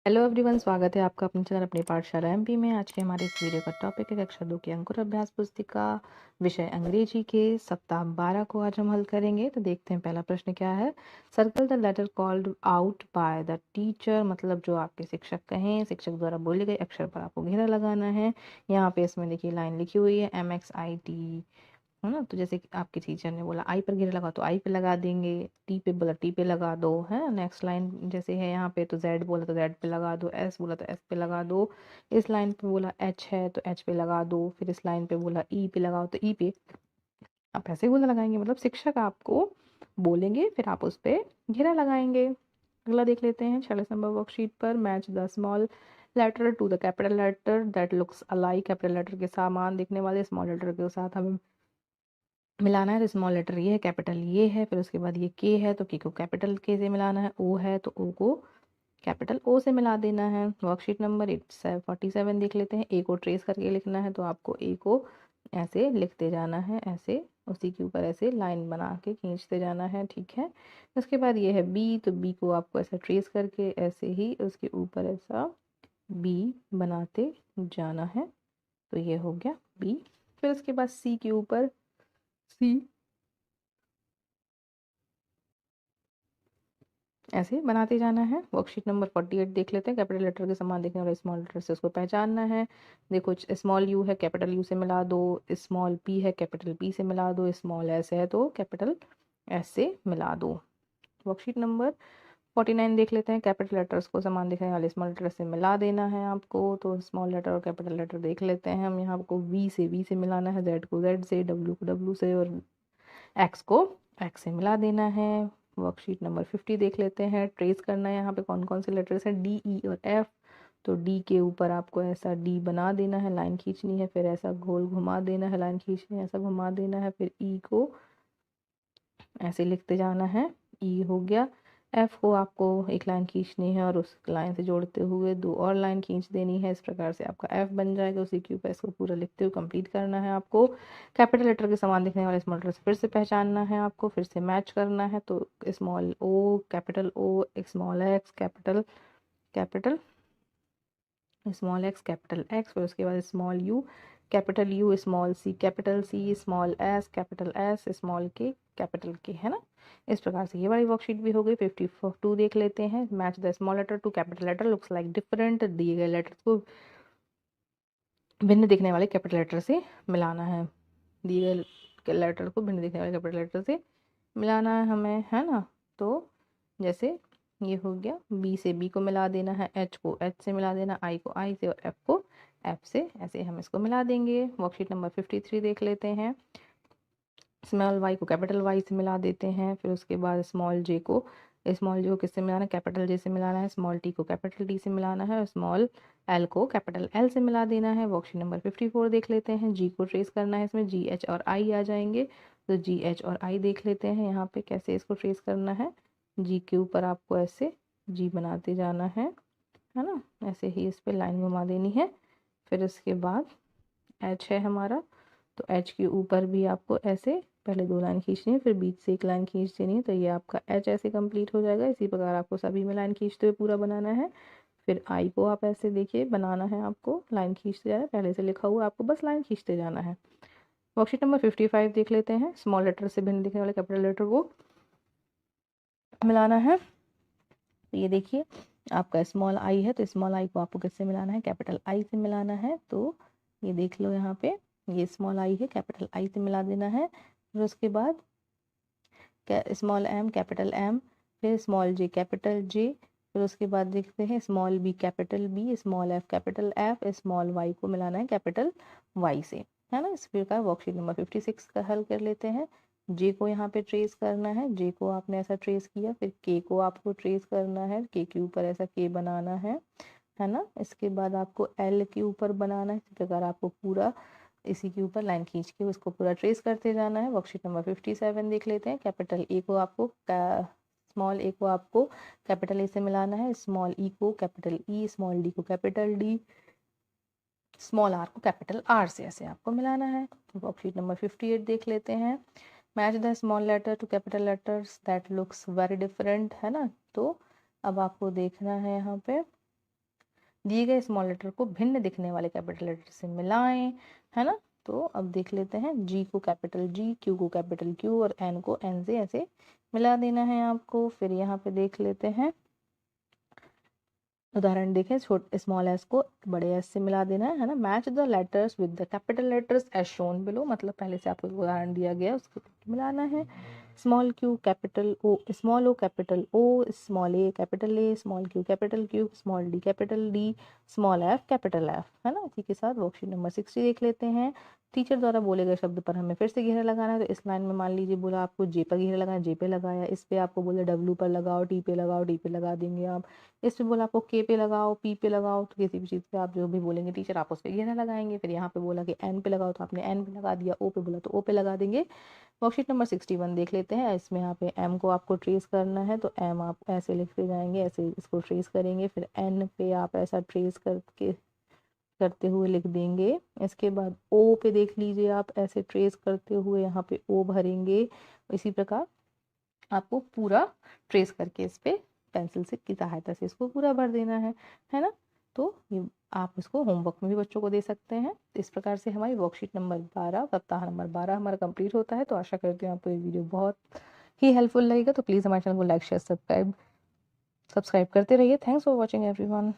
Hello everyone, स्वागत है आपका अपने चैनल अपनी पाठशाला एमपी में। आज के हमारे इस वीडियो का टॉपिक है कक्षा 2 की अंकुर अभ्यास पुस्तिका, विषय अंग्रेजी के सप्ताह 12 को आज हम हल करेंगे। तो देखते हैं पहला प्रश्न क्या है। Circle the letter called out by the teacher, मतलब जो आपके शिक्षक कहें, शिक्षक द्वारा बोले गए अक्षर पर आपको घेरा लगाना है। यहाँ पे इसमें देखिए लाइन लिखी हुई है MXIT, है ना। तो जैसे कि आपके टीचर ने बोला आई पर घेरा लगा तो आई पे लगा देंगे, टी पे बोला टी पे लगा दो, है। नेक्स्ट लाइन जैसे है यहाँ पे, तो जेड बोला तो जेड पे लगा दो, एस बोला तो एस पे लगा दो। इस लाइन पे बोला एच है तो एच पे लगा दो, फिर इस लाइन पे बोला ई पे लगाओ तो ई पे आप ऐसे घेरा लगाएंगे। मतलब शिक्षक आपको बोलेंगे फिर आप उस पर घेरा लगाएंगे। अगला देख लेते हैं 46 नंबर वर्कशीट पर। Match the small letter to the capital letter that looks alike. Capital letter के सामान दिखने वाले स्मॉल लेटर के साथ हमें मिलाना है। तो स्मॉल लेटर ये है, कैपिटल ये है, फिर उसके बाद ये के है तो के को कैपिटल के से मिलाना है, ओ है तो ओ को कैपिटल ओ से मिला देना है। वर्कशीट नंबर 47 देख लेते हैं। ए को ट्रेस करके लिखना है तो आपको ए को ऐसे लिखते जाना है, ऐसे उसी के ऊपर ऐसे लाइन बना के खींचते जाना है, ठीक है। उसके बाद ये है बी, तो बी को आपको ऐसा ट्रेस करके ऐसे ही उसके ऊपर ऐसा बी बनाते जाना है। तो ये हो गया बी। फिर उसके बाद सी के ऊपर सी ऐसे बनाते जाना है। वर्कशीट नंबर 48 देख लेते हैं। कैपिटल लेटर के समान दिखने वाले स्मॉल लेटर से उसको पहचानना है। देखो स्मॉल यू है, कैपिटल यू से मिला दो। स्मॉल पी है, कैपिटल पी से मिला दो। स्मॉल एस है तो कैपिटल एस से मिला दो। वर्कशीट नंबर 49 देख लेते हैं। कैपिटल लेटर्स को समान दिखने वाले स्मॉल लेटर से मिला देना है आपको। तो स्मॉल लेटर और कैपिटल लेटर देख लेते हैं हम। यहाँ आपको वी से मिलाना है, जेड को जेड से, डब्ल्यू को डब्ल्यू से और एक्स को एक्स से मिला देना है। वर्कशीट नंबर 50 देख लेते हैं। ट्रेस करना है यहाँ पे कौन कौन से लेटर्स हैं, डी ई और एफ। तो डी के ऊपर आपको ऐसा डी बना देना है, लाइन खींचनी है, फिर ऐसा गोल घुमा देना है, लाइन खींचनी है, ऐसा घुमा देना है, फिर ई को ऐसे लिखते जाना है, ई हो गया। एफ को आपको एक लाइन खींचनी है और उस लाइन से जोड़ते हुए दो और लाइन खींच देनी है। इस प्रकार से आपका एफ बन जाएगा। उसी के ऊपर इसको पूरा लिखते हुए कंप्लीट करना है आपको। कैपिटल लेटर के समान दिखने वाले स्मॉल लेटर से फिर से पहचानना है आपको, फिर से मैच करना है। तो small O, capital O, small X, capital capital small X, capital X, फिर उसके बाद small U, capital U, small C, capital C, small S, capital S, small K, capital K, है ना। इस प्रकार से ये वाली वर्कशीट भी हो गई। 52 देख लेते हैं। Match the small letter to capital letter looks like different. दिए गए लेटर को भिन्न दिखने वाले कैपिटल लेटर से मिलाना है। दिए गए लेटर को भिन्न दिखने वाले कैपिटल लेटर से मिलाना है हमें, है ना। तो जैसे ये हो गया, बी से बी को मिला देना है, एच को एच से मिला देना, आई को आई से और एफ को एफ से, ऐसे हम इसको मिला देंगे। वर्कशीट नंबर 53 देख लेते हैं। स्मॉल वाई को कैपिटल वाई से मिला देते हैं। फिर उसके बाद स्मॉल जे को किससे मिलाना है, कैपिटल जे से मिलाना है। स्मॉल टी को कैपिटल टी से मिलाना है और स्मॉल एल को कैपिटल एल से मिला देना है। वर्कशीट नंबर 54 देख लेते हैं। जी को ट्रेस करना है, इसमें जी एच और आई आ जाएंगे। तो जी एच और आई देख लेते हैं यहाँ पे कैसे इसको ट्रेस करना है। जी के ऊपर आपको ऐसे जी बनाते जाना है ना। ऐसे ही इस पर लाइन घुमा देनी है। फिर उसके बाद एच है हमारा, तो एच के ऊपर भी आपको ऐसे पहले दो लाइन खींचनी है, फिर बीच से एक लाइन खींच देनी है। तो ये आपका एच ऐसे कंप्लीट हो जाएगा। इसी प्रकार आपको सभी में लाइन खींचते हुए पूरा बनाना है। फिर आई को आप ऐसे देखिए बनाना है आपको, लाइन खींचते जाना है, पहले से लिखा हुआ आपको बस लाइन खींचते जाना है। वर्कशीट नंबर 55 देख लेते हैं। स्मॉल लेटर से भिन्न दिखने वाले कैपिटल लेटर को मिलाना है। तो ये देखिए आपका स्मॉल आई है, तो स्मॉल आई को आपको किससे मिलाना है, कैपिटल आई से मिलाना है। तो ये देख लो यहाँ पे, ये स्मॉल आई है, कैपिटल आई से मिला देना है। फिर उसके बाद स्मॉल एम, कैपिटल एम, फिर स्मॉल जे, कैपिटल जे, फिर उसके बाद देखते हैं small B, capital B, small F, capital F, small Y को मिलाना है कैपिटल वाई से, है ना। इस प्रकार वर्कशीट नंबर 56 का हल कर लेते हैं। जे को यहाँ पे ट्रेस करना है, जे को आपने ऐसा ट्रेस किया, फिर के को आपको ट्रेस करना है, के ऊपर ऐसा के बनाना है ना। इसके बाद आपको एल के ऊपर बनाना है। इसी प्रकार आपको पूरा इसी के ऊपर लाइन खींच के उसको पूरा ट्रेस करते जाना है। वर्कशीट नंबर 57 देख लेते हैं। कैपिटल ए को आपको स्मॉल ए को आपको कैपिटल ए से मिलाना है, स्मॉल ई को कैपिटल ई, स्मॉल डी को कैपिटल डी, स्मॉल आर को कैपिटल आर से ऐसे आपको मिलाना है। वर्कशीट नंबर 58 देख लेते हैं। Match the small letter to capital letters that looks very different, है ना। तो अब आपको देखना है यहाँ पे दिए गए स्मॉल लेटर को भिन्न दिखने वाले कैपिटल लेटर से मिलाएं, है ना। तो अब देख लेते हैं, जी को कैपिटल जी, क्यू को कैपिटल क्यू और एन को एन से ऐसे मिला देना है आपको। फिर यहाँ पे देख लेते हैं उदाहरण, देखें छोटे स्मॉल एस को बड़े एस से मिला देना है ना। Match the letters with the capital letters as shown below, मतलब पहले से आपको एक उदाहरण दिया गया उसको मिलाना है। Small Q capital O, small O capital O, small A capital A, small Q capital Q, small D capital D, small F capital F, है ना। इसी के साथ वर्कशीट नंबर 60 देख लेते हैं। टीचर द्वारा बोले गए शब्द पर हमें फिर से घेरा लगाना है। तो इस लाइन में मान लीजिए बोला आपको जे पर घेरा लगाना, जे पे लगाया। इस पे आपको बोले डब्ल्यू पर लगाओ, टी पे लगाओ, डी पे लगा देंगे आप। इस पे बोला आपको के पे लगाओ, पी पे लगाओ, तो किसी भी चीज़ पे आप जो भी बोलेंगे टीचर आप उस पे घेरा लगाएंगे। फिर यहाँ पे बोला कि एन पे लगाओ तो आपने एन पे लगा दिया, ओ पे बोला तो ओ पे लगा देंगे। वर्कशीट नंबर 61 देख लेते हैं। इसमें यहाँ पे एम को आपको ट्रेस करना है, तो एम आप ऐसे लिखते जाएंगे, ऐसे इसको ट्रेस करेंगे। फिर एन पे आप ऐसा ट्रेस करते हुए लिख देंगे। इसके बाद ओ पे देख लीजिए, आप ऐसे ट्रेस करते हुए यहाँ पे ओ भरेंगे। इसी प्रकार आपको पूरा ट्रेस करके इस पे पेंसिल से की सहायता से इसको पूरा भर देना है ना। तो ये आप इसको होमवर्क में भी बच्चों को दे सकते हैं। इस प्रकार से हमारी वर्कशीट नंबर 12 सप्ताह नंबर 12 हमारा कंप्लीट होता है। तो आशा करती हूँ आपको ये वीडियो बहुत ही हेल्पफुल लगेगा। तो प्लीज़ हमारे चैनल को लाइक शेयर सब्सक्राइब करते रहिए। Thanks for watching everyone.